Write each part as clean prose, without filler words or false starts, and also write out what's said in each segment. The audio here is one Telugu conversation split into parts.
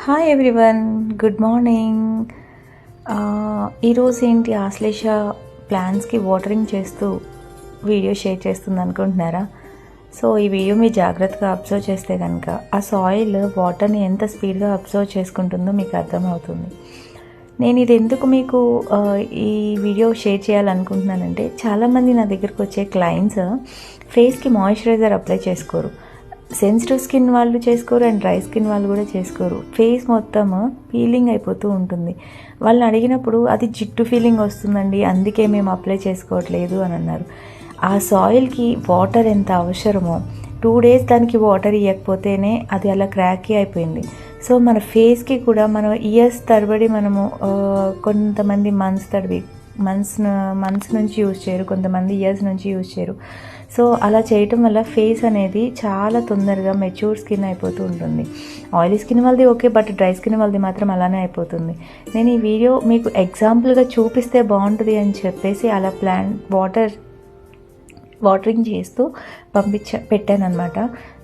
Hi everyone, good morning. ఈరోజు ఏంటి ఆశ్లేష ప్లాంట్స్కి వాటరింగ్ చేస్తూ వీడియో షేర్ చేస్తుంది అనుకుంటున్నారా? సో ఈ వీడియో మీరు జాగ్రత్తగా అబ్జర్వ్ చేస్తే కనుక ఆ సాయిల్ వాటర్ని ఎంత స్పీడ్గా అబ్జర్వ్ చేసుకుంటుందో మీకు అర్థమవుతుంది. నేను ఇది ఎందుకు మీకు ఈ వీడియో షేర్ చేయాలనుకుంటున్నానంటే, చాలామంది నా దగ్గరకు వచ్చే క్లయింట్స్ ఫేస్కి మాయిశ్చరైజర్ అప్లై చేసుకోరు. సెన్సిటివ్ స్కిన్ వాళ్ళు చేసుకోరు అండ్ డ్రై స్కిన్ వాళ్ళు కూడా చేసుకోరు. ఫేస్ మొత్తం పీలింగ్ అయిపోతూ ఉంటుంది. వాళ్ళని అడిగినప్పుడు అది జిడ్డు ఫీలింగ్ వస్తుందండి, అందుకే మేము అప్లై చేసుకోవట్లేదు అని అన్నారు. ఆ సాయిల్కి వాటర్ ఎంత అవసరమో 2 days దానికి వాటర్ ఇవ్వకపోతేనే అది అలా క్రాకీ అయిపోయింది. సో మన ఫేస్కి కూడా మనం ఇయర్స్ తరబడి మనము కొంతమంది మంత్స్ నుంచి యూజ్ చేయరు, కొంతమంది ఇయర్స్ నుంచి యూజ్ చేయరు. సో అలా చేయటం వల్ల ఫేస్ అనేది చాలా తొందరగా మెచ్యూర్ స్కిన్ అయిపోతూ ఉంటుంది. ఆయిలీ స్కిన్ వాళ్ళది ఓకే, బట్ డ్రై స్కిన్ వాళ్ళది మాత్రం అలానే అయిపోతుంది. నేను ఈ వీడియో మీకు ఎగ్జాంపుల్గా చూపిస్తే బాగుంటుంది అని చెప్పేసి అలా వాటరింగ్ చేస్తూ పెట్టాను అనమాట.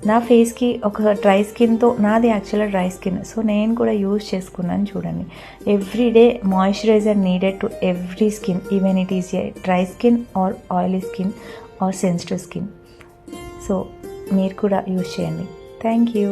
నా ఫేస్కి ఒక డ్రై స్కిన్తో, నాది యాక్చువల్గా డ్రై స్కిన్, సో నేను కూడా యూజ్ చేసుకున్నాను. చూడండి, everyday moisturiser needed to every skin, even it is a dry skin or oily skin or sensitive skin. So మీరు కూడా యూజ్ చేయండి. Thank you.